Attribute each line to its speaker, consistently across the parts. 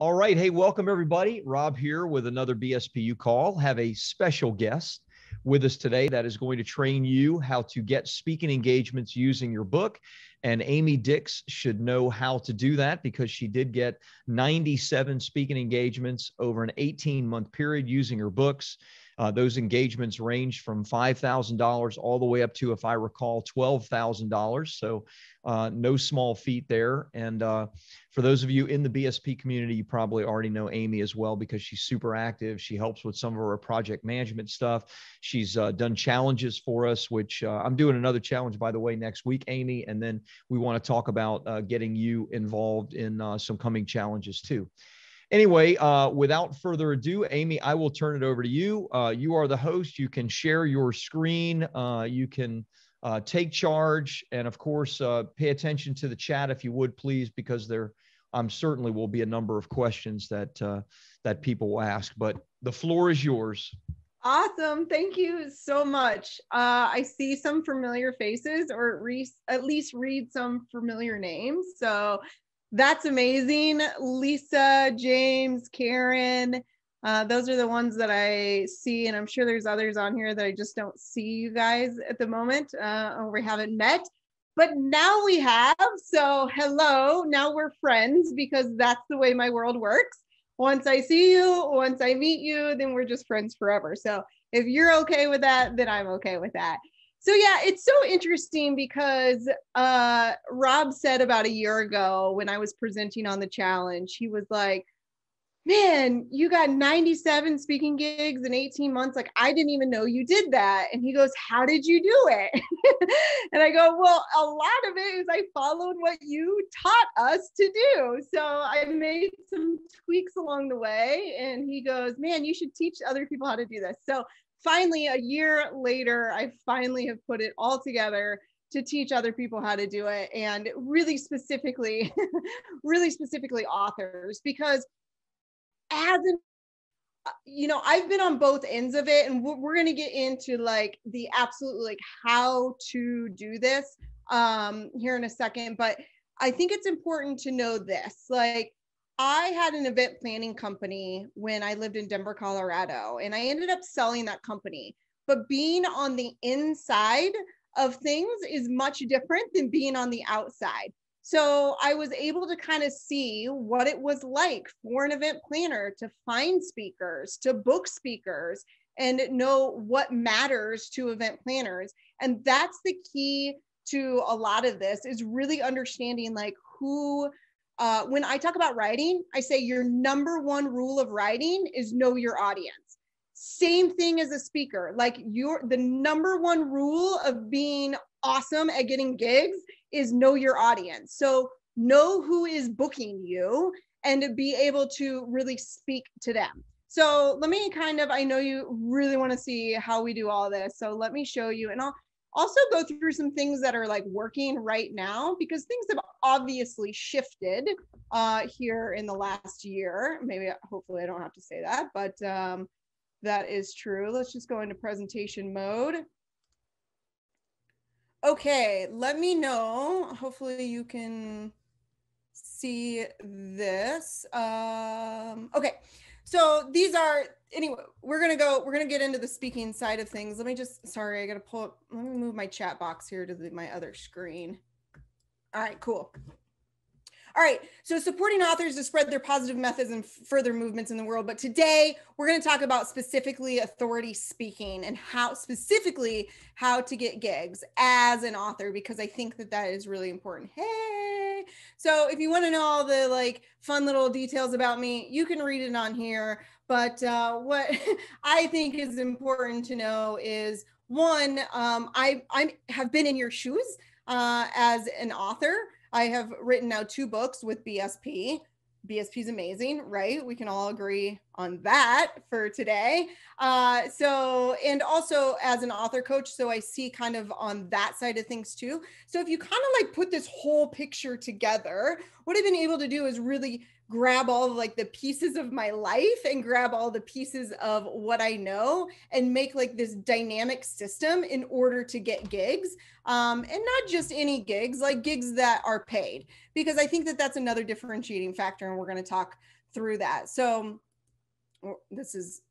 Speaker 1: All right. Hey, welcome everybody. Rob here with another BSPU call. Have a special guest with us today that is going to train you how to get speaking engagements using your book. And Amy Dix should know how to do that because she did get 97 speaking engagements over an 18-month period using her books. Those engagements ranged from $5,000 all the way up to, if I recall, $12,000. So no small feat there. And for those of you in the BSP community, you probably already know Amy as well because she's super active. She helps with some of our project management stuff. She's done challenges for us, which I'm doing another challenge, by the way, next week, Amy. And then we want to talk about getting you involved in some coming challenges too. Anyway, without further ado, Amy, I will turn it over to you. You are the host. You can share your screen. You can take charge. And of course, pay attention to the chat if you would, please, because there certainly will be a number of questions that people will ask. But the floor is yours.
Speaker 2: Awesome. Thank you so much. I see some familiar faces, or at least read some familiar names. So that's amazing. Lisa, James, Karen, those are the ones that I see. And I'm sure there's others on here that I just don't see you guys at the moment, or we haven't met. But now we have. So hello. Now we're friends because that's the way my world works. Once I see you, once I meet you, then we're just friends forever. So if you're okay with that, then I'm okay with that. So yeah, it's so interesting because Rob said about a year ago when I was presenting on the challenge, he was like, man, you got 97 speaking gigs in 18 months. Like, I didn't even know you did that. And he goes, how did you do it? And I go, well, a lot of it is I followed what you taught us to do. So I made some tweaks along the way. And he goes, man, you should teach other people how to do this. So finally, a year later, I finally have put it all together to teach other people how to do it. And really specifically, authors, because as an, I've been on both ends of it, and we're going to get into like the absolute, like how to do this here in a second. But I think it's important to know this, like, I had an event planning company when I lived in Denver, Colorado, and I ended up selling that company. But being on the inside of things is much different than being on the outside. So I was able to kind of see what it was like for an event planner to find speakers, to book speakers, and know what matters to event planners. And that's the key to a lot of this, is really understanding like who, when I talk about writing, I say your number one rule of writing is know your audience. Same thing as a speaker. Like, the number one rule of being awesome at getting gigs is know your audience. So know who is booking you and be able to really speak to them. So let me I know you really want to see how we do all this. So let me show you, and I'll also go through some things that are like working right now, because things have obviously shifted here in the last year. Maybe, hopefully I don't have to say that, but that is true. Let's just go into presentation mode. Okay, let me know. Hopefully you can see this. Okay, so these are, anyway, we're gonna get into the speaking side of things. Let me just, sorry, I gotta pull up, let me move my chat box here to my other screen. All right, cool. All right, so supporting authors to spread their positive methods and further movements in the world. But today we're going to talk about specifically authority speaking and how to get gigs as an author, because I think that is really important. Hey, so if you want to know all the like fun little details about me, you can read it on here. But what I think is important to know is, one, I have been in your shoes as an author. I have written now 2 books with BSP. BSP is amazing, right? We can all agree on that for today. And also as an author coach, so I see kind of on that side of things too. So if you kind of like put this whole picture together, what I've been able to do is really grab all of like the pieces of my life and grab all the pieces of what I know and make like this dynamic system in order to get gigs. And not just any gigs, like gigs that are paid, because I think that that's another differentiating factor. And we're going to talk through that. So this is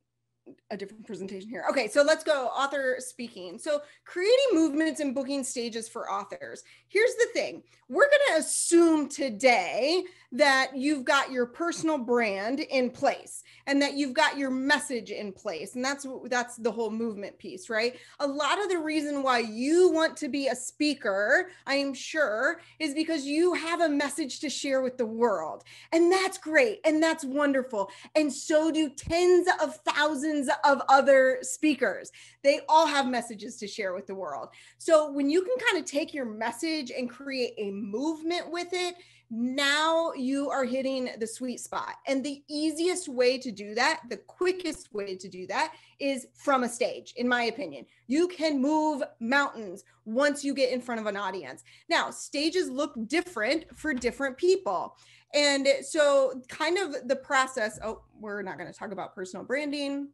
Speaker 2: a different presentation here. Okay, so let's go author speaking. So creating movements and booking stages for authors. Here's the thing. We're going to assume today that you've got your personal brand in place and that you've got your message in place. And that's the whole movement piece, right? A lot of the reason why you want to be a speaker, I am sure, is because you have a message to share with the world. And that's great. And that's wonderful. And so do tens of thousands of other speakers. They all have messages to share with the world. So when you can kind of take your message and create a movement with it, now you are hitting the sweet spot. And the easiest way to do that, the quickest way to do that, is from a stage, in my opinion. You can move mountains once you get in front of an audience. Now, stages look different for different people. And so kind of the process, we're not going to talk about personal branding.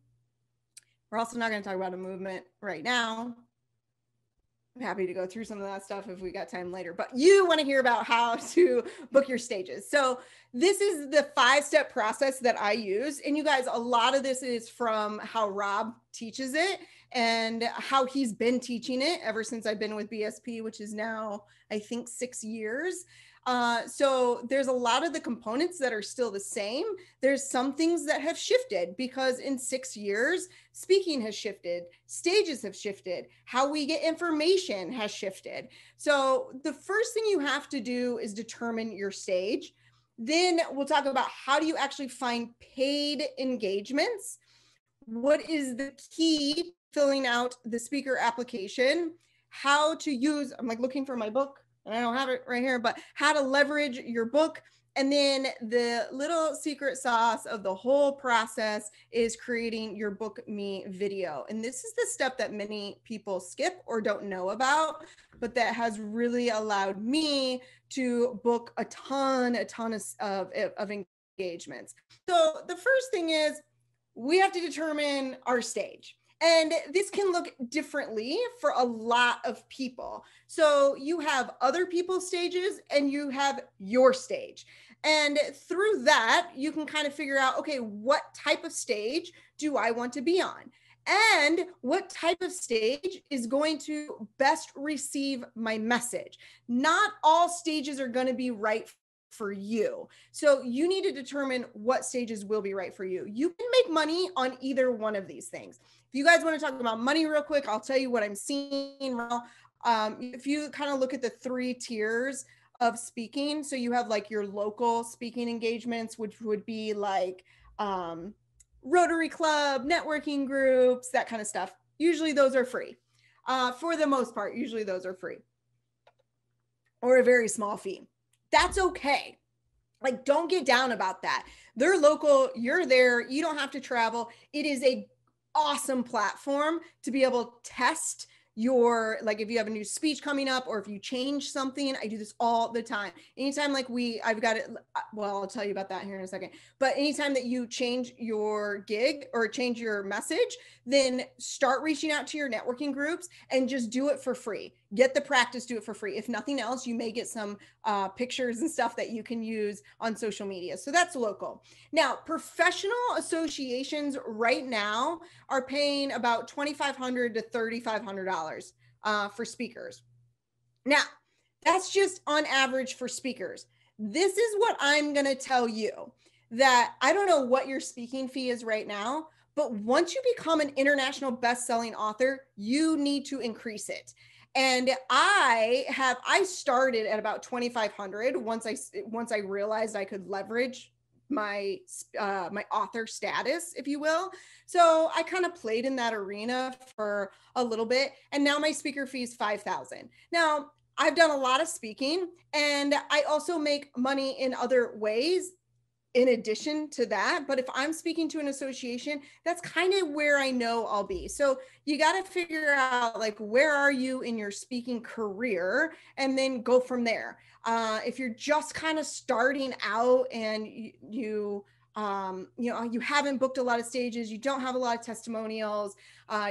Speaker 2: We're also not going to talk about a movement right now. I'm happy to go through some of that stuff if we got time later, but you want to hear about how to book your stages. So this is the 5-step process that I use. And you guys, a lot of this is from how Rob teaches it and how he's been teaching it ever since I've been with BSP, which is now, I think, 6 years. So there's a lot of the components that are still the same. There's some things that have shifted because in 6 years, speaking has shifted, stages have shifted, how we get information has shifted. So the first thing you have to do is determine your stage. Then we'll talk about how do you actually find paid engagements? What is the key filling out the speaker application? How to use, I'm like looking for my book, and I don't have it right here, but how to leverage your book. And then the little secret sauce of the whole process is creating your Book Me video. And this is the step that many people skip or don't know about, but that has really allowed me to book a ton of engagements. So the first thing is we have to determine our stage. And this can look differently for a lot of people. So you have other people's stages and you have your stage. And through that, you can kind of figure out, okay, what type of stage do I want to be on? And what type of stage is going to best receive my message? Not all stages are going to be right for you. So you need to determine what stages will be right for you. You can make money on either one of these things. If you guys want to talk about money real quick, I'll tell you what I'm seeing now. If you kind of look at the 3 tiers of speaking, so you have like your local speaking engagements, which would be like Rotary Club, networking groups, that kind of stuff. Usually those are free. For the most part, usually those are free or a very small fee. That's okay. Like, don't get down about that. They're local. You're there. You don't have to travel. It is a awesome platform to be able to test your, like if you have a new speech coming up or if you change something. I do this all the time. Anytime like I've got it, well, I'll tell you about that here in a second, but anytime that you change your gig or change your message, then start reaching out to your networking groups and just do it for free. Get the practice, do it for free. If nothing else, you may get some pictures and stuff that you can use on social media. So that's local. Now, professional associations right now are paying about $2,500 to $3,500 for speakers. Now, that's just on average for speakers. This is what I'm going to tell you, that I don't know what your speaking fee is right now, but once you become an international best-selling author, you need to increase it. And I started at about $2,500 once I realized I could leverage my author status, if you will. So I kind of played in that arena for a little bit, and now my speaker fee is $5,000. Now, I've done a lot of speaking, and I also make money in other ways in addition to that. But if I'm speaking to an association, that's kind of where I know I'll be. So you got to figure out, like, where are you in your speaking career, and then go from there. If you're just kind of starting out and you haven't booked a lot of stages, you don't have a lot of testimonials,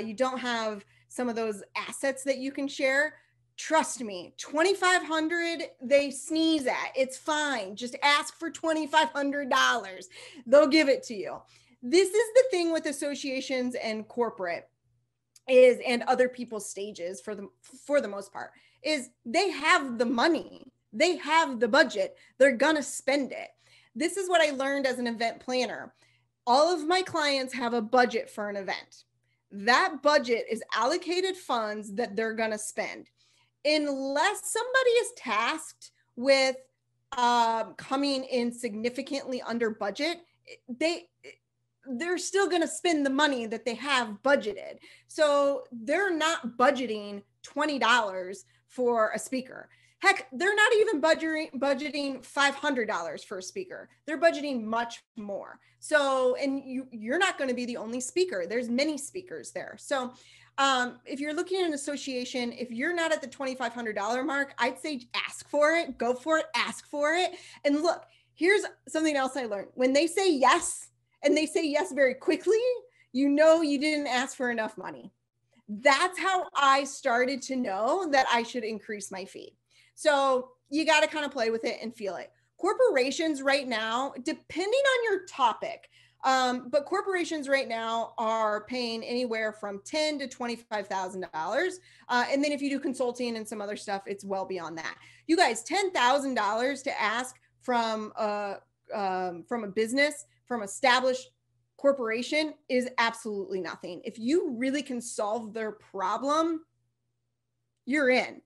Speaker 2: you don't have some of those assets that you can share, Trust me, 2,500 they sneeze at. It's fine. Just ask for $2,500. They'll give it to you. This is the thing with associations and corporate is, and other people's stages for the most part, is they have the money. They have the budget. They're gonna spend it. This is what I learned as an event planner. All of my clients have a budget for an event. That budget is allocated funds that they're gonna spend. Unless somebody is tasked with coming in significantly under budget, they're still going to spend the money that they have budgeted. So they're not budgeting $20 for a speaker. Heck, they're not even budgeting $500 for a speaker. They're budgeting much more. So, and you're not going to be the only speaker. There's many speakers there. So if you're looking at an association, if you're not at the $2,500 mark, I'd say ask for it, go for it, ask for it. And look, here's something else I learned. When they say yes, and they say yes very quickly, you know you didn't ask for enough money. That's how I started to know that I should increase my fee. So you got to kind of play with it and feel it. Corporations right now, depending on your topic, but corporations right now are paying anywhere from $10,000 to $25,000. And then if you do consulting and some other stuff, it's well beyond that. You guys, $10,000 to ask from a business, from established corporation is absolutely nothing. If you really can solve their problem, you're in.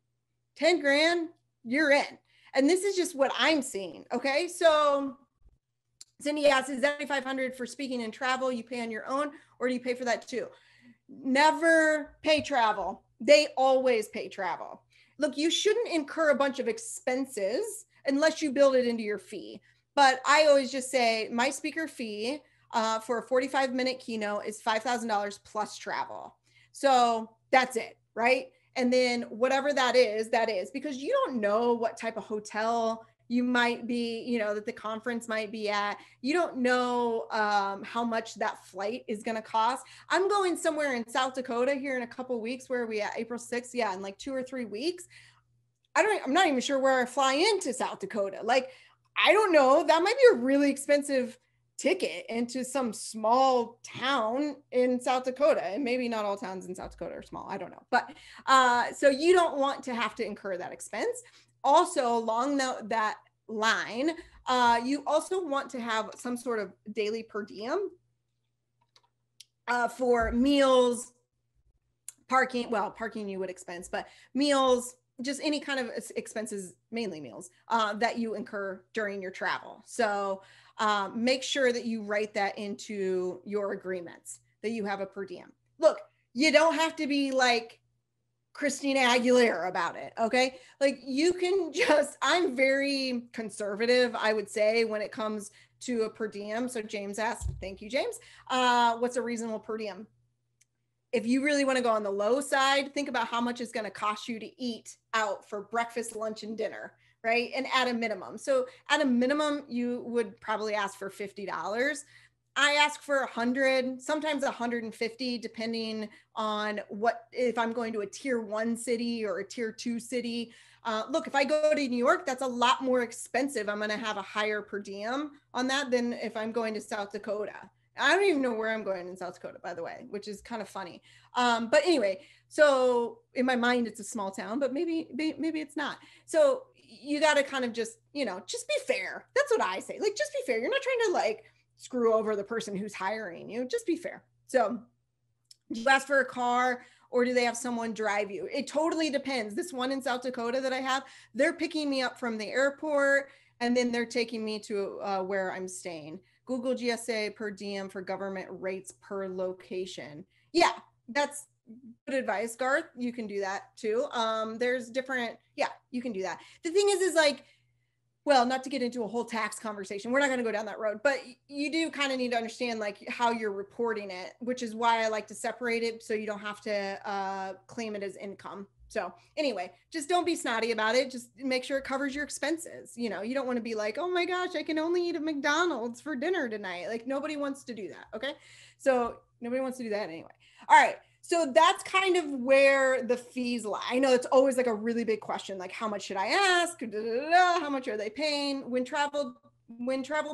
Speaker 2: 10 grand, you're in. And this is just what I'm seeing. Okay. So Cindy asks, is that $2,500 for speaking and travel you pay on your own, or do you pay for that too? Never pay travel. They always pay travel. Look, you shouldn't incur a bunch of expenses unless you build it into your fee. But I always just say my speaker fee for a 45-minute keynote is $5,000 plus travel. So that's it, right? And then whatever that is, because you don't know what type of hotel you might be, you know, that the conference might be at. You don't know how much that flight is going to cost. I'm going somewhere in South Dakota here in a couple of weeks. Where are we at? April 6th? Yeah, in like 2 or 3 weeks. I'm not even sure where I fly into South Dakota. Like, I don't know. That might be a really expensive ticket into some small town in South Dakota. And maybe not all towns in South Dakota are small. I don't know. But so you don't want to have to incur that expense. Also, along that line, you also want to have some sort of daily per diem for meals, parking. Well, parking you would expense, but meals, just any kind of expenses, mainly meals, that you incur during your travel. So make sure that you write that into your agreements, that you have a per diem. Look, you don't have to be like Christina Aguilera about it, okay? Like you can just, I'm very conservative, I would say, when it comes to a per diem. So James asked, thank you, James. What's a reasonable per diem? If you really want to go on the low side, think about how much it's going to cost you to eat out for breakfast, lunch, and dinner, right? And at a minimum. So at a minimum, you would probably ask for $50. I ask for 100, sometimes 150, depending on if I'm going to a tier 1 city or a tier 2 city. Look, if I go to New York, that's a lot more expensive. I'm going to have a higher per diem on that than if I'm going to South Dakota. I don't even know where I'm going in South Dakota, by the way, which is kind of funny. But anyway, so in my mind, it's a small town, but maybe it's not. So you got to kind of just be fair. That's what I say. Like, just be fair. You're not trying to like screw over the person who's hiring you. Just be fair. So do you ask for a car, or do they have someone drive you? It totally depends. This one in South Dakota that I have, they're picking me up from the airport and then they're taking me to where I'm staying. Google GSA per diem for government rates per location. Yeah, that's good advice, Garth. You can do that too. There's different, yeah, you can do that. The thing is like, well, not to get into a whole tax conversation, we're not going to go down that road, but you do kind of need to understand like how you're reporting it, which is why I like to separate it so you don't have to claim it as income. So anyway, just don't be snotty about it. Just make sure it covers your expenses. You know, you don't want to be like, oh my gosh, I can only eat at McDonald's for dinner tonight. Like nobody wants to do that. Okay. So nobody wants to do that anyway. All right. So that's kind of where the fees lie. I know it's always like a really big question, like how much should I ask? How much are they paying? When travel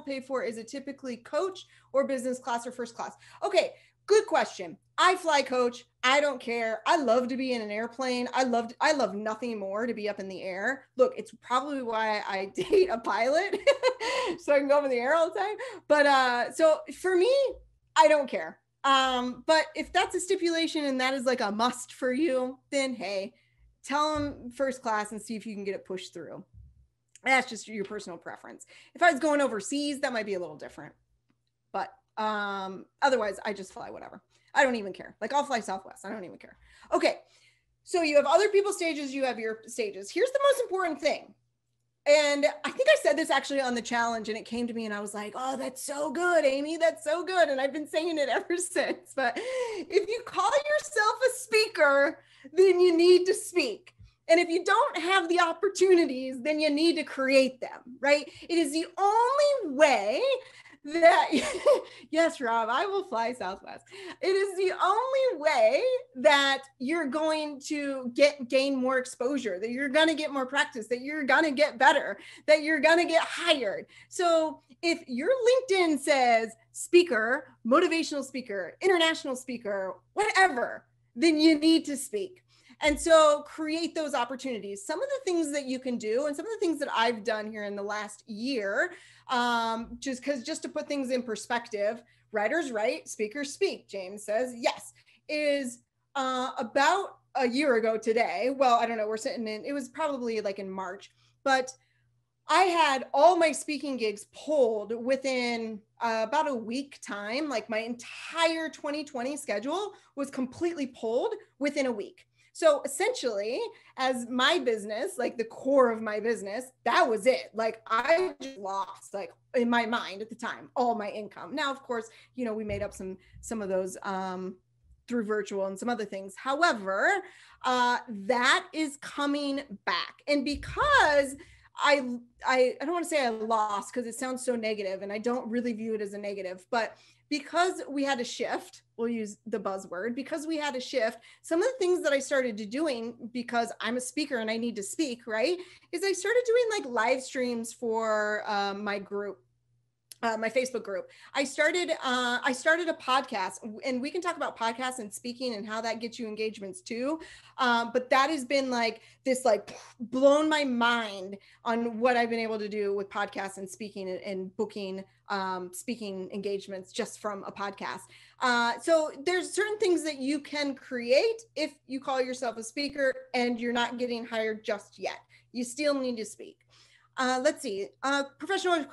Speaker 2: paid for, is it typically coach or business class or first class? Okay, good question. I fly coach. I don't care. I love to be in an airplane. I love nothing more to be up in the air. Look, it's probably why I date a pilot so I can go up in the air all the time. But so for me, I don't care. But if that's a stipulation and that is like a must for you, then hey, tell them first class and see if you can get it pushed through. That's just your personal preference. If I was going overseas, that might be a little different. But otherwise, I just fly whatever. I don't even care. Like I'll fly Southwest. I don't even care. Okay. So you have other people's stages. You have your stages. Here's the most important thing. And I think I said this actually on the challenge and it came to me and I was like, oh, that's so good, Amy. That's so good. And I've been saying it ever since. But if you call yourself a speaker, then you need to speak. And if you don't have the opportunities, then you need to create them, right? It is the only way that, yes, Rob, I will fly Southwest. It is the only way that you're going to gain more exposure, that you're going to get more practice, that you're going to get better, that you're going to get hired. So if your LinkedIn says speaker, motivational speaker, international speaker, whatever, then you need to speak. And so create those opportunities. Some of the things that you can do and some of the things that I've done here in the last year, just to put things in perspective, writers write, speakers speak, James says, yes, is about a year ago today. Well, I don't know, it was probably like in March, but I had all my speaking gigs pulled within about a week time. Like my entire 2020 schedule was completely pulled within a week. So essentially, as my business, like the core of my business, that was it. Like I just lost, like in my mind at the time, all my income. Now, of course, we made up some of those through virtual and some other things. However, that is coming back. And because I don't want to say I lost because it sounds so negative and I don't really view it as a negative, but because we had a shift, we'll use the buzzword, because we had a shift, some of the things that I started doing, because I'm a speaker and I need to speak, right, is I started doing like live streams for my group. My Facebook group. I started a podcast, and we can talk about podcasts and speaking and how that gets you engagements too. But that has been like this, like blown my mind on what I've been able to do with podcasts and speaking and booking speaking engagements just from a podcast. So there's certain things that you can create if you call yourself a speaker and you're not getting hired just yet. You still need to speak. Let's see, professional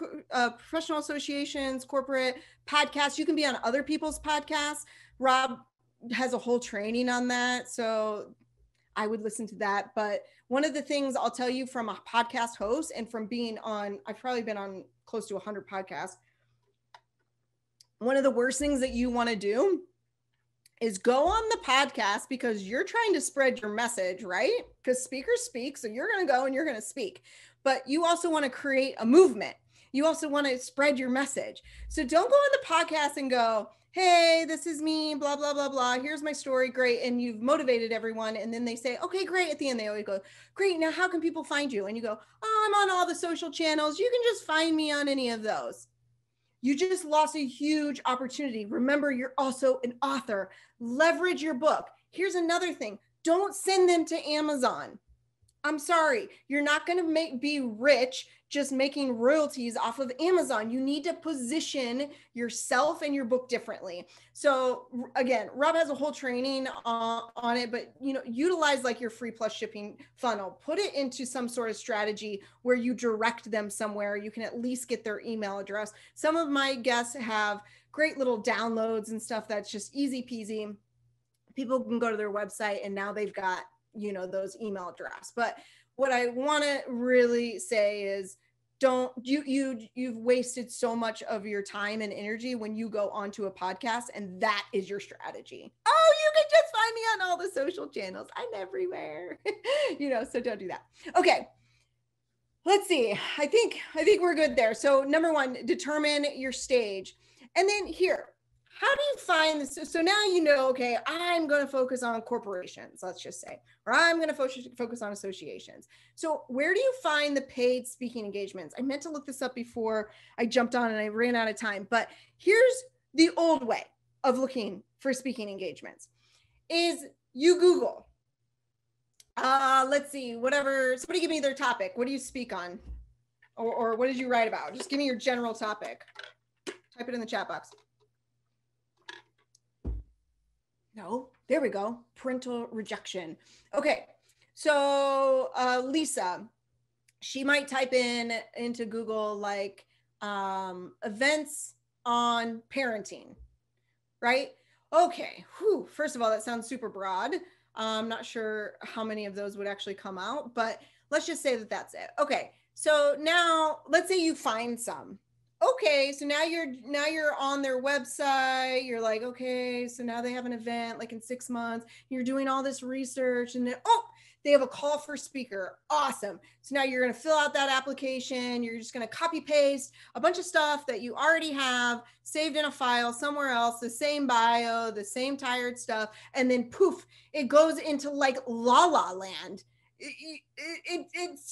Speaker 2: associations, corporate podcasts. You can be on other people's podcasts. Rob has a whole training on that, so I would listen to that. But one of the things I'll tell you from a podcast host and from being on, I've probably been on close to 100 podcasts. One of the worst things that you want to do is go on the podcast because you're trying to spread your message, right? Because speakers speak, so you're going to go and you're going to speak. But you also want to create a movement. You also want to spread your message. So don't go on the podcast and go, hey, this is me, blah, blah, blah, blah. Here's my story. Great. And you've motivated everyone. And then they say, okay, great. At the end, they always go, great. Now, how can people find you? And you go, oh, I'm on all the social channels. You can just find me on any of those. You just lost a huge opportunity. Remember, you're also an author. Leverage your book. Here's another thing. Don't send them to Amazon. I'm sorry, you're not going to be rich just making royalties off of Amazon. You need to position yourself and your book differently. So again, Rob has a whole training on it, but utilize like your free plus shipping funnel. Put it into some sort of strategy where you direct them somewhere. You can at least get their email address. Some of my guests have great little downloads and stuff that's just easy peasy. People can go to their website and now they've got those email address. But what I want to really say is you've wasted so much of your time and energy when you go onto a podcast and that is your strategy. Oh, you can just find me on all the social channels. I'm everywhere. So don't do that. Okay. Let's see. I think we're good there. So number one, determine your stage. And then here, how do you find this? So now you know, okay, I'm going to focus on corporations, let's just say, or I'm going to focus on associations. So where do you find the paid speaking engagements? I meant to look this up before I jumped on and I ran out of time, but here's the old way of looking for speaking engagements is you Google, let's see, whatever, somebody give me their topic. What do you speak on? Or what did you write about? Just give me your general topic. Type it in the chat box. No, there we go. Parental rejection. Okay, so Lisa, she might type into Google like events on parenting, right? Okay, whew. First of all, that sounds super broad. I'm not sure how many of those would actually come out, but let's just say that that's it. Okay, so now let's say you find some. Okay, so now you're on their website. You're like, okay, so now they have an event like in 6 months. You're doing all this research, and then they have a call for speaker. Awesome. So now you're going to fill out that application. You're just going to copy paste a bunch of stuff that you already have saved in a file somewhere else, the same bio, the same tired stuff, and then poof, it goes into like La La Land. It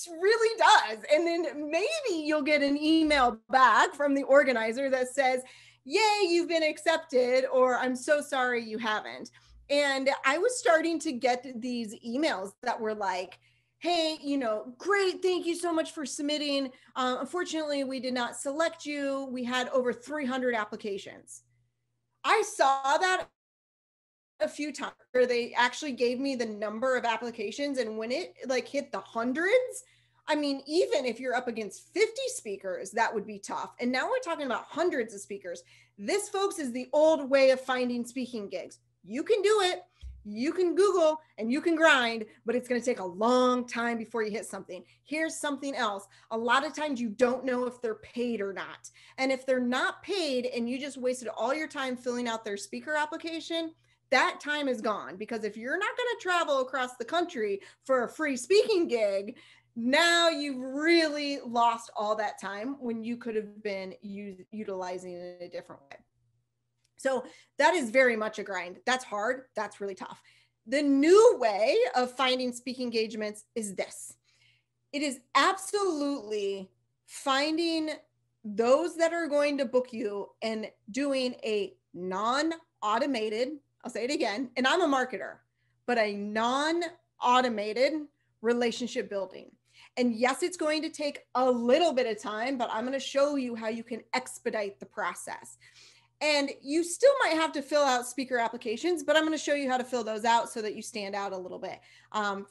Speaker 2: really does. And then maybe you'll get an email back from the organizer that says, yay, you've been accepted, or I'm so sorry you haven't. And I was starting to get these emails that were like, hey, great, thank you so much for submitting. Unfortunately, we did not select you. We had over 300 applications. I saw that a few times where they actually gave me the number of applications, and when it like hit the hundreds, I mean, even if you're up against 50 speakers, that would be tough. And now we're talking about hundreds of speakers. This, folks, is the old way of finding speaking gigs. You can do it, you can Google and you can grind, but it's going to take a long time before you hit something. Here's something else. A lot of times you don't know if they're paid or not. And if they're not paid and you just wasted all your time filling out their speaker application, that time is gone, because if you're not going to travel across the country for a free speaking gig, now you've really lost all that time when you could have been utilizing it in a different way. So that is very much a grind. That's hard. That's really tough. The new way of finding speaking engagements is this. It is absolutely finding those that are going to book you and doing a non-automated, I'll say it again, and I'm a marketer, but a non-automated relationship building. And yes, it's going to take a little bit of time, but I'm going to show you how you can expedite the process. And you still might have to fill out speaker applications, but I'm going to show you how to fill those out so that you stand out a little bit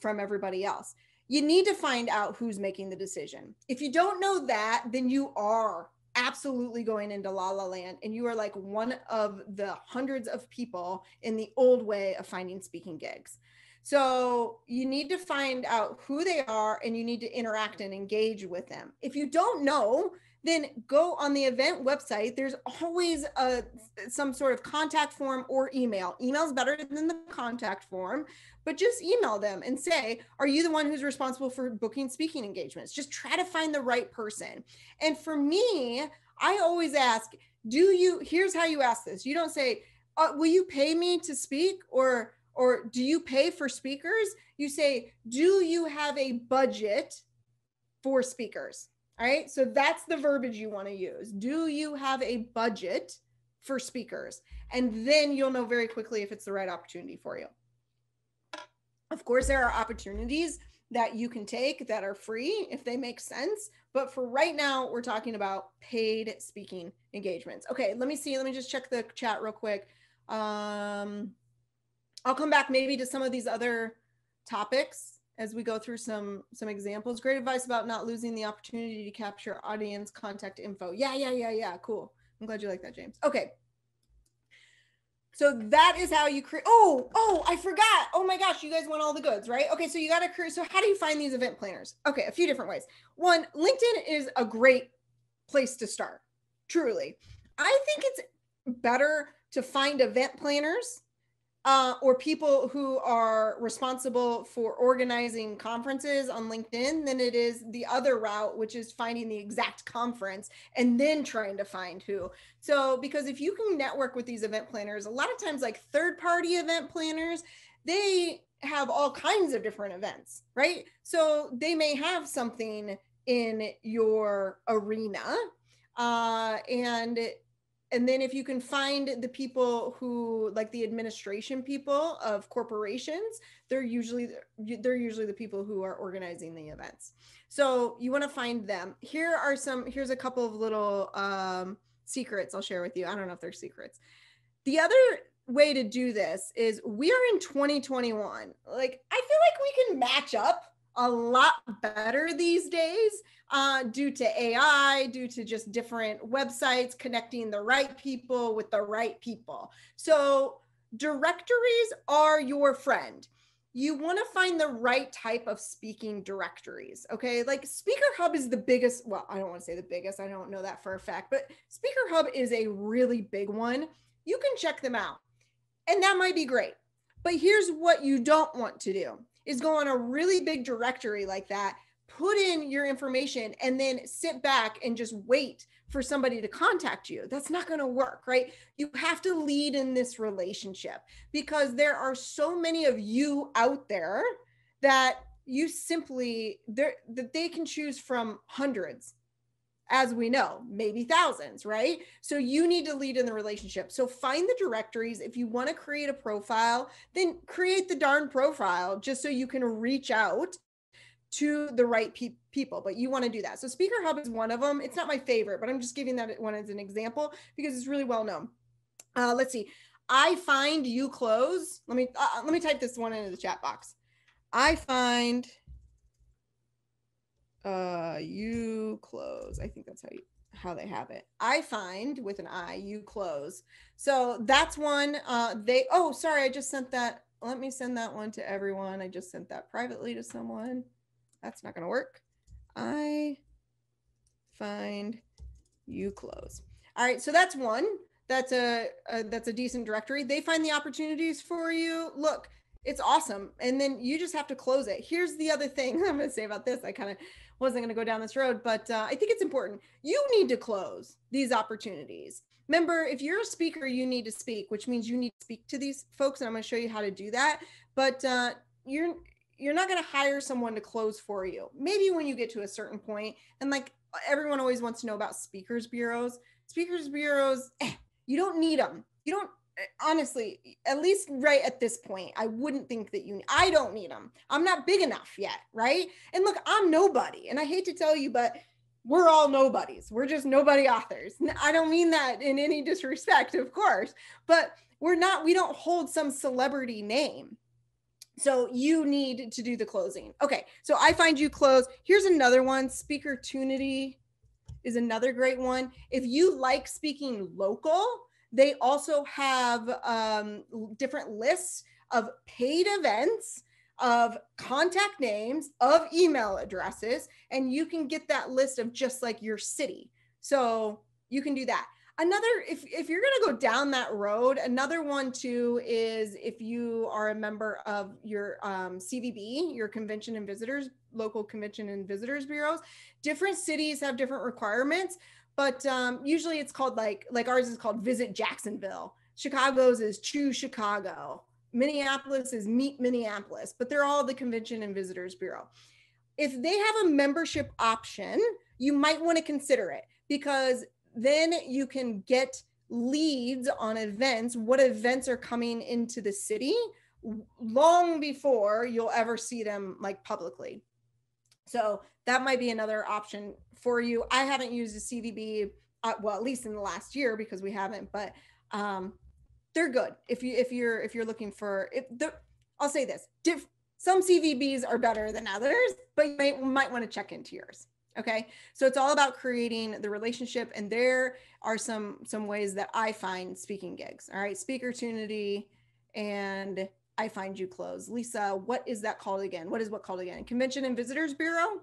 Speaker 2: from everybody else. You need to find out who's making the decision. If you don't know that, then you are absolutely going into La La Land, and you are like one of the hundreds of people in the old way of finding speaking gigs. So you need to find out who they are, and you need to interact and engage with them. If you don't know, then go on the event website. There's always some sort of contact form or email. Email's better than the contact form, but just email them and say, are you the one who's responsible for booking speaking engagements? Just try to find the right person. And for me, I always ask, here's how you ask this. You don't say, will you pay me to speak? Or do you pay for speakers? You say, do you have a budget for speakers? All right, so that's the verbiage you want to use. Do you have a budget for speakers? And then you'll know very quickly if it's the right opportunity for you. Of course, there are opportunities that you can take that are free if they make sense. But for right now, we're talking about paid speaking engagements. Okay, let me just check the chat real quick. I'll come back maybe to some of these other topics as we go through some examples. Great advice about not losing the opportunity to capture audience contact info. Yeah, cool. I'm glad you like that, James. Okay. So that is how you create. Oh, I forgot. Oh my gosh, you guys want all the goods, right? Okay, so you got to create. So how do you find these event planners? Okay, a few different ways. One, LinkedIn is a great place to start, truly. I think it's better to find event planners or people who are responsible for organizing conferences on LinkedIn than it is the other route, which is finding the exact conference and then trying to find who. So, because if you can network with these event planners, a lot of times like third-party event planners, they have all kinds of different events, right? So they may have something in your arena, and then if you can find the people who, like the administration people of corporations, they're usually the people who are organizing the events. So you want to find them. Here's a couple of little secrets I'll share with you. I don't know if they're secrets. The other way to do this is, we are in 2021. Like, I feel like we can match up a lot better these days due to AI, due to just different websites connecting the right people with the right people. So directories are your friend. You want to find the right type of speaking directories, okay? Like Speaker Hub is the biggest, well, I don't want to say the biggest, I don't know that for a fact, but Speaker Hub is a really big one. You can check them out, and that might be great. But here's what you don't want to do, is go on a really big directory like that, put in your information, and then sit back and just wait for somebody to contact you. That's not going to work, right? You have to lead in this relationship, because there are so many of you out there that you simply, that they can choose from hundreds, as we know, maybe thousands, right? So you need to lead in the relationship. So find the directories. If you want to create a profile, then create the darn profile just so you can reach out to the right people, but you want to do that. So Speaker Hub is one of them. It's not my favorite, but I'm just giving that one as an example because it's really well known. Let's see. I find you close. Let me type this one into the chat box. I find you close. I think that's how they have it. I find, with an I, you close. So that's one. Oh, sorry, I just sent that. Let me send that one to everyone. I just sent that privately to someone. That's not going to work. I find you close. All right, so that's one. That's a decent directory. They find the opportunities for you. Look, it's awesome. And then you just have to close it. Here's the other thing I'm going to say about this. I kind of wasn't going to go down this road, but I think it's important. You need to close these opportunities. Remember, if you're a speaker, you need to speak, which means you need to speak to these folks. And I'm going to show you how to do that. But you're not going to hire someone to close for you. Maybe when you get to a certain point, and like everyone always wants to know about speakers bureaus. Speakers bureaus, you don't need them. You don't, honestly, at least right at this point, I wouldn't think that I don't need them. I'm not big enough yet, right? And look, I'm nobody. And I hate to tell you, but we're all nobodies. We're just nobody authors. I don't mean that in any disrespect, of course, but we don't hold some celebrity name. So you need to do the closing. Okay, so I find you close. Here's another one. Speakertunity is another great one. If you like speaking local, they also have different lists of paid events, of contact names, of email addresses, and you can get that list of just like your city. So you can do that. Another, if you're going to go down that road, another one too is if you are a member of your CVB, your Convention and Visitors, local Convention and Visitors bureaus. Different cities have different requirements, but usually it's called like ours is called Visit Jacksonville. Chicago's is Choose Chicago. Minneapolis is Meet Minneapolis, but they're all the Convention and Visitors Bureau. If they have a membership option, you might want to consider it, because then you can get leads on events, what events are coming into the city long before you'll ever see them like publicly. So that might be another option for you. I haven't used a CVB, well, at least in the last year, because we haven't, but they're good. If you're looking for it, I'll say this, some CVBs are better than others, but you might want to check into yours. Okay, so it's all about creating the relationship, and there are some ways that I find speaking gigs. All right, Speakertunity, and I find you close. Lisa, what is that called again? What called again? Convention and Visitors Bureau?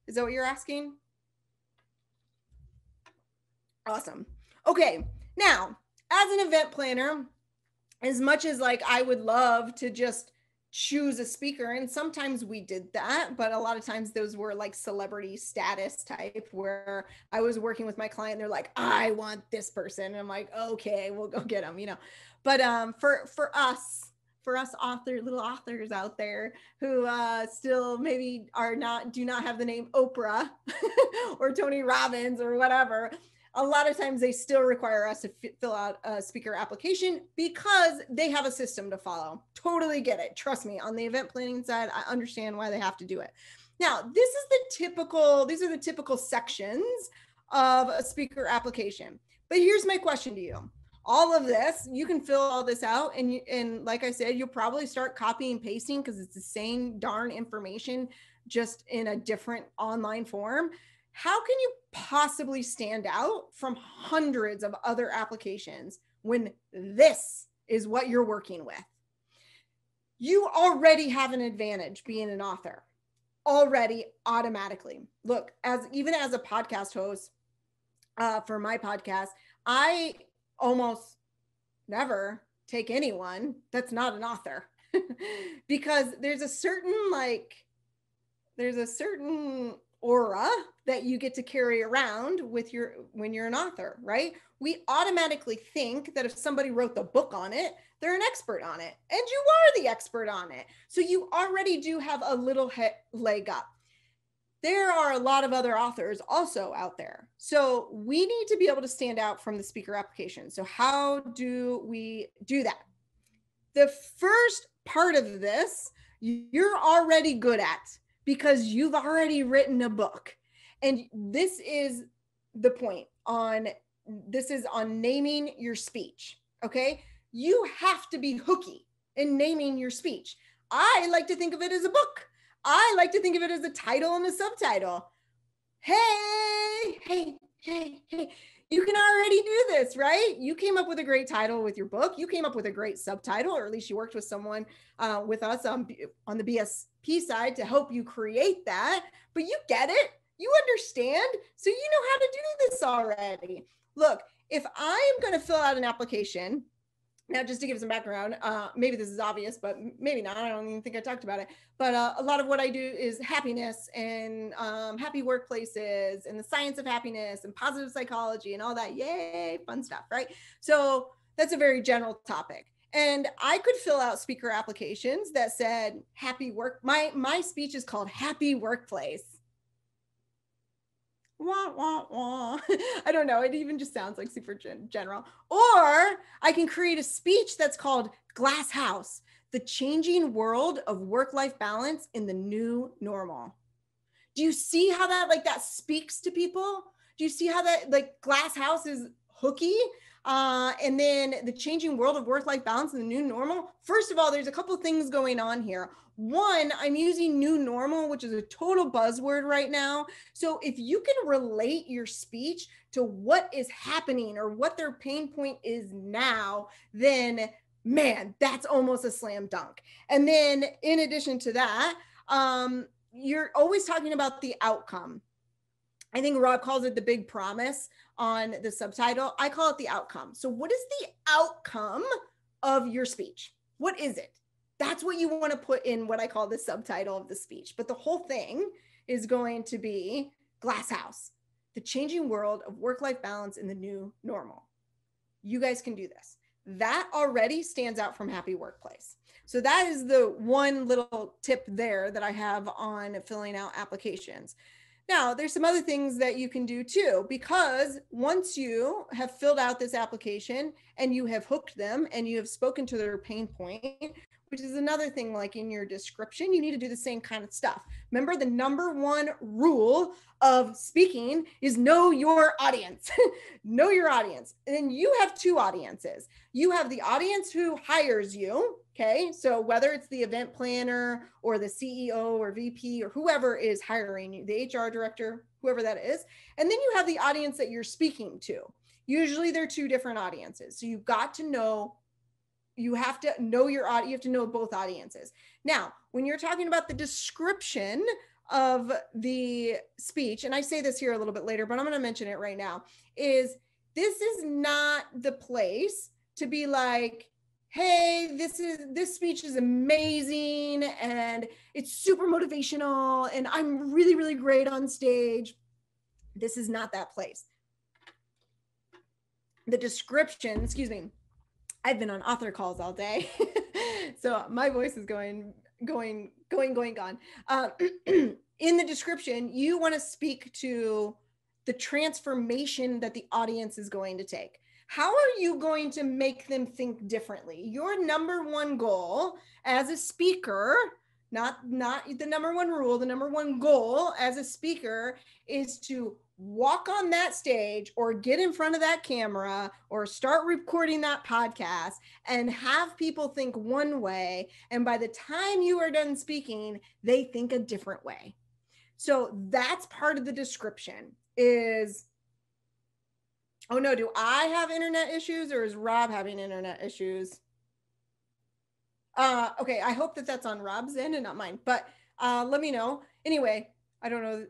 Speaker 2: Is that what you're asking? Awesome. Okay, now as an event planner, as much as like I would love to just choose a speaker, and sometimes we did that, but a lot of times those were like celebrity status type where I was working with my client, they're like, I want this person, and I'm like, okay, we'll go get them, you know. But for us little authors out there who still maybe do not have the name Oprah or Tony Robbins or whatever, a lot of times they still require us to fill out a speaker application because they have a system to follow. Totally get it. Trust me, on the event planning side, I understand why they have to do it. Now, these are the typical sections of a speaker application. But here's my question to you. All of this, you can fill all this out, and like I said, you'll probably start copying and pasting because it's the same darn information, just in a different online form. How can you possibly stand out from hundreds of other applications when this is what you're working with? You already have an advantage being an author, already, automatically. Look, even as a podcast host for my podcast, I almost never take anyone that's not an author because there's a certain aura that you get to carry around with when you're an author, right? We automatically think that if somebody wrote the book on it, they're an expert on it, and you are the expert on it. So you already do have a little leg up. There are a lot of other authors also out there. So we need to be able to stand out from the speaker application. So how do we do that? The first part of this, you're already good at because you've already written a book. And this is the point on naming your speech, okay? You have to be hooky in naming your speech. I like to think of it as a book. I like to think of it as a title and a subtitle. Hey, you can already do this, right? You came up with a great title with your book. You came up with a great subtitle, or at least you worked with someone with us on the BSP side to help you create that. But you get it. You understand. So you know how to do this already. Look, if I am going to fill out an application, now, just to give some background, maybe this is obvious, but maybe not. I don't even think I talked about it. But a lot of what I do is happiness and happy workplaces and the science of happiness and positive psychology and all that. Yay, fun stuff, right? So that's a very general topic. And I could fill out speaker applications that said happy work. My speech is called Happy Workplace. Wah, wah, wah. I don't know. It even just sounds like super general. Or I can create a speech that's called Glass House, the changing world of work-life balance in the new normal. Do you see how that speaks to people? Do you see how that Glass House is hooky? And then the changing world of work-life balance in the new normal. First of all, there's a couple of things going on here. One, I'm using new normal, which is a total buzzword right now. So if you can relate your speech to what is happening or what their pain point is now, then man, that's almost a slam dunk. And then in addition to that, you're always talking about the outcome. I think Rob calls it the big promise on the subtitle. I call it the outcome. So what is the outcome of your speech? What is it? That's what you want to put in what I call the subtitle of the speech. But the whole thing is going to be Glass House, the changing world of work-life balance in the new normal. You guys can do this. That already stands out from Happy Workplace. So that is the one little tip there that I have on filling out applications. Now, there's some other things that you can do too, because once you have filled out this application and you have hooked them and you have spoken to their pain point, which is another thing, like in your description, you need to do the same kind of stuff. Remember, the number one rule of speaking is know your audience. Know your audience. And then you have two audiences. You have the audience who hires you, okay? So whether it's the event planner or the CEO or VP or whoever is hiring you, the HR director, whoever that is. And then you have the audience that you're speaking to. Usually they're two different audiences. So you've got to know, you have to know your audience, you have to know both audiences. Now, when you're talking about the description of the speech, and I say this here a little bit later, but I'm going to mention it right now, is this is not the place to be like, hey, this speech is amazing and it's super motivational and I'm really, really great on stage. This is not that place. The description, excuse me, I've been on author calls all day. So my voice is going. In the description, you want to speak to the transformation that the audience is going to take. How are you going to make them think differently? Your number one goal as a speaker, not the number one rule, the number one goal as a speaker is to walk on that stage or get in front of that camera or start recording that podcast and have people think one way. And by the time you are done speaking, they think a different way. So that's part of the description is, oh no, do I have internet issues or is Rob having internet issues? Okay, I hope that that's on Rob's end and not mine, but let me know. Anyway, I don't know.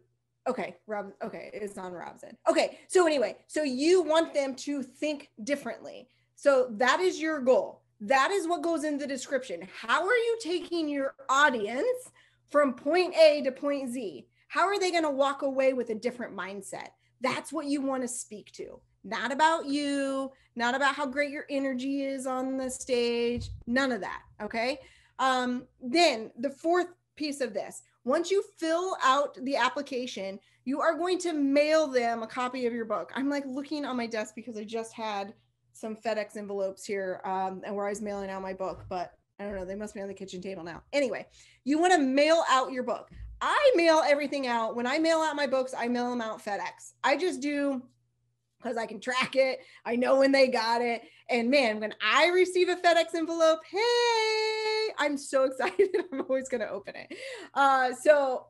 Speaker 2: Okay, Rob, okay, it's on Rob's end. Okay, so anyway, so you want them to think differently. So that is your goal. That is what goes in the description. How are you taking your audience from point A to point Z? How are they going to walk away with a different mindset? That's what you want to speak to. Not about you, not about how great your energy is on the stage, none of that, okay? Then the fourth piece of this, once you fill out the application, you are going to mail them a copy of your book. I'm like looking on my desk because I just had some FedEx envelopes here and where I was mailing out my book, but I don't know, they must be on the kitchen table now. Anyway, you want to mail out your book. I mail everything out. When I mail out my books, I mail them out FedEx. I just do because I can track it. I know when they got it. And man, when I receive a FedEx envelope, hey, I'm so excited. I'm always going to open it. So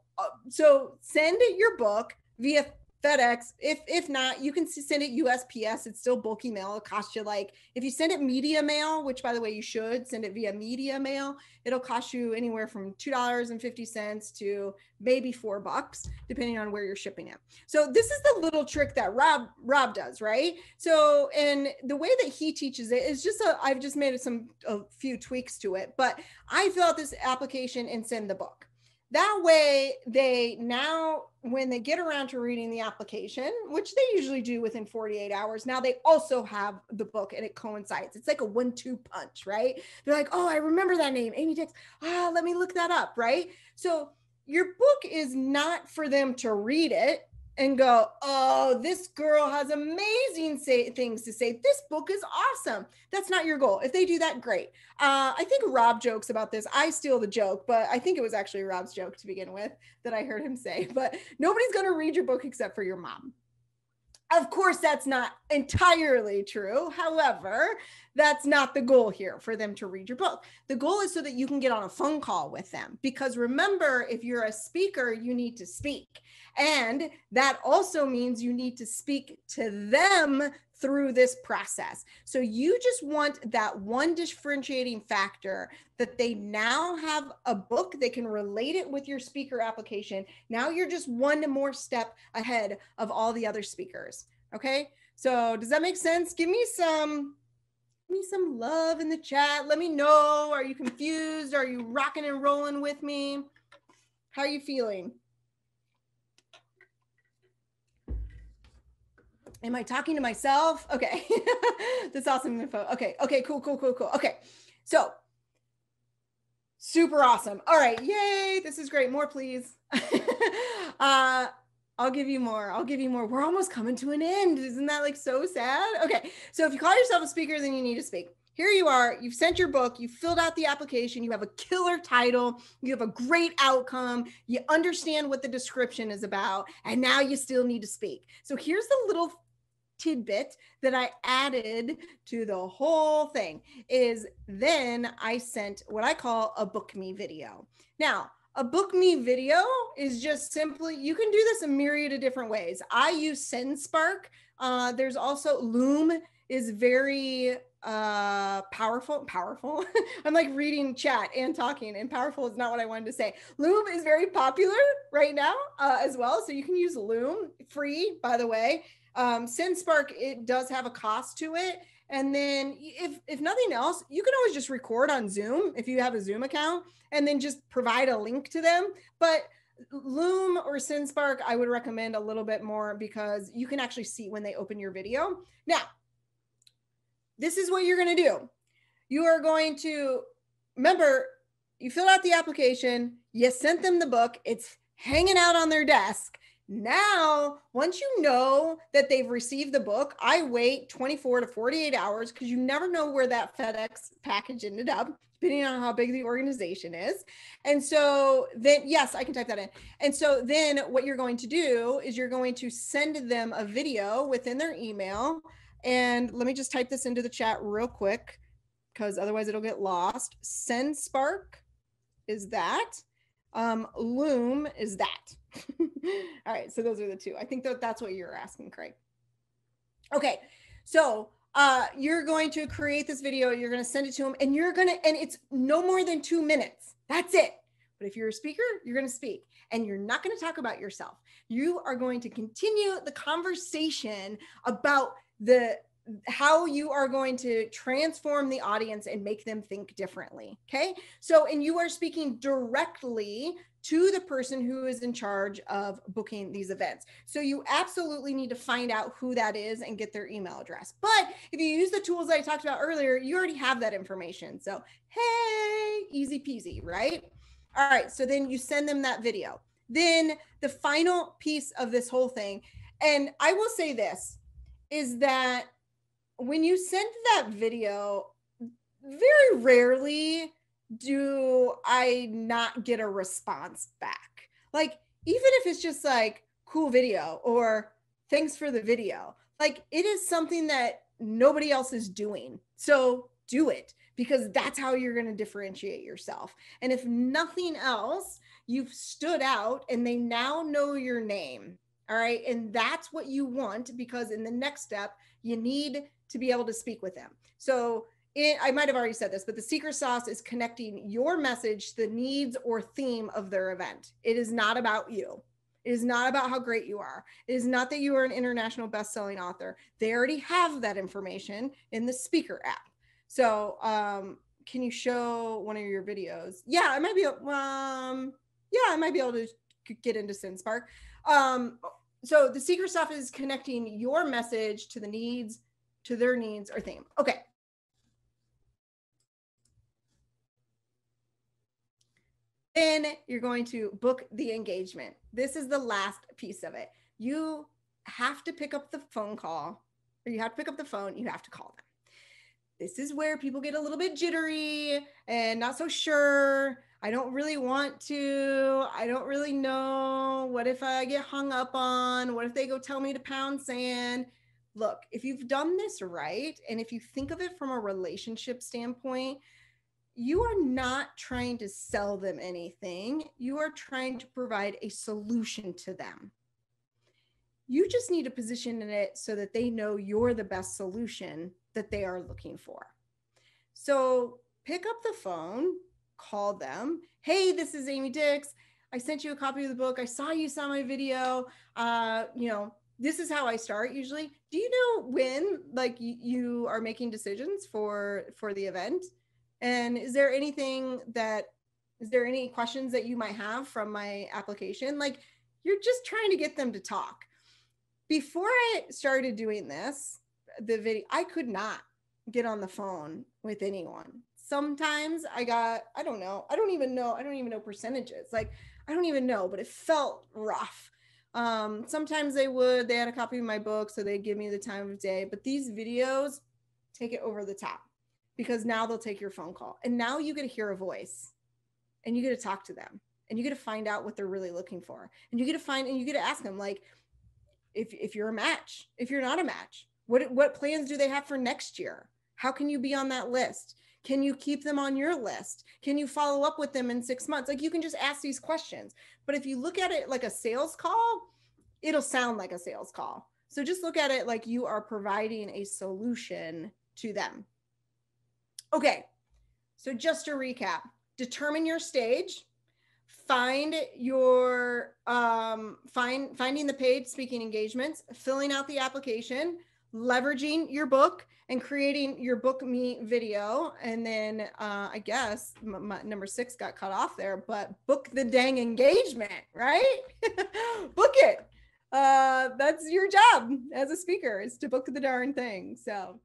Speaker 2: send your book via FedEx. If not, you can send it USPS. It's still bulky mail. It'll cost you like, if you send it media mail, which by the way, you should send it via media mail, it'll cost you anywhere from $2.50 to maybe $4, depending on where you're shipping it. So this is the little trick that Rob does, right? So, and the way that he teaches it is just I've just made a few tweaks to it, but I fill out this application and send the book. That way, when they get around to reading the application, which they usually do within 48 hours, now they also have the book and it coincides. It's like a 1-2 punch, right? They're like, oh, I remember that name, Amy Dix. Let me look that up, right? So your book is not for them to read it and go, oh, this girl has amazing things to say. This book is awesome. That's not your goal. If they do that, great. I think Rob jokes about this. I steal the joke, but I think it was actually Rob's joke to begin with that I heard him say, but nobody's going to read your book except for your mom. Of course, that's not entirely true. However, that's not the goal here for them to read your book. The goal is so that you can get on a phone call with them. Because remember, if you're a speaker, you need to speak. And that also means you need to speak to them through this process. So you just want that one differentiating factor that they now have a book, they can relate it with your speaker application. Now you're just one more step ahead of all the other speakers. Okay. So does that make sense? Give me some love in the chat. Let me know. Are you confused? Are you rocking and rolling with me? How are you feeling? Am I talking to myself? Okay. That's awesome info. Okay. Cool. Okay. So super awesome. All right. Yay. This is great. More, please. I'll give you more. We're almost coming to an end. Isn't that like so sad? Okay. So if you call yourself a speaker, then you need to speak. Here you are, you've sent your book, you filled out the application, you have a killer title, you have a great outcome, you understand what the description is about, and now you still need to speak. So here's the little tidbit that I added to the whole thing is then I sent what I call a book me video. Now, a book me video is just simply, you can do this a myriad of different ways. I use SendSpark. There's also Loom is very powerful. I'm like reading chat and talking, and powerful is not what I wanted to say. Loom is very popular right now as well. So you can use Loom, free, by the way. SendSpark, it does have a cost to it. And then if nothing else, you can always just record on Zoom if you have a Zoom account and then just provide a link to them. But Loom or SendSpark, I would recommend a little bit more because you can actually see when they open your video. Now, this is what you're going to do. You are going to, remember, you filled out the application, you sent them the book, it's hanging out on their desk. Now, once you know that they've received the book, I wait 24 to 48 hours because you never know where that FedEx package ended up, depending on how big the organization is. And so then, yes, I can type that in. And so then what you're going to do is you're going to send them a video within their email. And let me just type this into the chat real quick because otherwise it'll get lost. SendSpark is that. Loom is that. All right, so those are the two. I think that's what you're asking, Craig. Okay, so you're going to create this video, you're going to send it to them, and it's no more than 2 minutes. That's it. But if you're a speaker, you're going to speak, and you're not going to talk about yourself. You are going to continue the conversation about how you are going to transform the audience and make them think differently. Okay. So, and you are speaking directly to the person who is in charge of booking these events. So you absolutely need to find out who that is and get their email address. But if you use the tools I talked about earlier, you already have that information. So, hey, easy peasy, right? All right. So then you send them that video. Then the final piece of this whole thing, and I will say this, is that when you send that video, very rarely do I not get a response back. Like, even if it's just like, cool video or thanks for the video, like it is something that nobody else is doing. So do it because that's how you're going to differentiate yourself. And if nothing else, you've stood out and they now know your name. All right. And that's what you want because in the next step, you need to be able to speak with them. So I might have already said this, but the secret sauce is connecting your message to the needs or theme of their event. It is not about you. It is not about how great you are. It is not that you are an international best-selling author. They already have that information in the speaker app. So can you show one of your videos? Yeah, I might be able to get into SendSpark. So the secret stuff is connecting your message to the needs, to their needs or theme. Okay. Then you're going to book the engagement. This is the last piece of it. You have to pick up the phone call, or you have to pick up the phone, you have to call them. This is where people get a little bit jittery and not so sure. I don't really want to. I don't really know. What if I get hung up on? What if they go tell me to pound sand? Look, if you've done this right, and if you think of it from a relationship standpoint, you are not trying to sell them anything. You are trying to provide a solution to them. You just need to position it so that they know you're the best solution that they are looking for. So pick up the phone, call them. Hey, this is Amy Dix. I sent you a copy of the book. I saw you saw my video. This is how I start usually. Do you know when like you are making decisions for the event? And is there any questions that you might have from my application? Like, you're just trying to get them to talk. Before I started doing this, the video, I could not get on the phone with anyone. Sometimes I don't even know percentages. Like, I don't even know, but it felt rough. Sometimes they had a copy of my book, so they'd give me the time of day, but these videos take it over the top because now they'll take your phone call and now you get to hear a voice and you get to talk to them and you get to find out what they're really looking for. And you get to ask them, like, if you're a match, if you're not a match, what plans do they have for next year? How can you be on that list? Can you keep them on your list? Can you follow up with them in 6 months? Like, you can just ask these questions. But if you look at it like a sales call, it'll sound like a sales call. So just look at it like you are providing a solution to them. Okay, so just to recap, determine your stage, find your finding the paid speaking engagements, filling out the application, leveraging your book and creating your book me video. And then I guess my number 6 got cut off there, but book the dang engagement, right? Book it. That's your job as a speaker, is to book the darn thing. So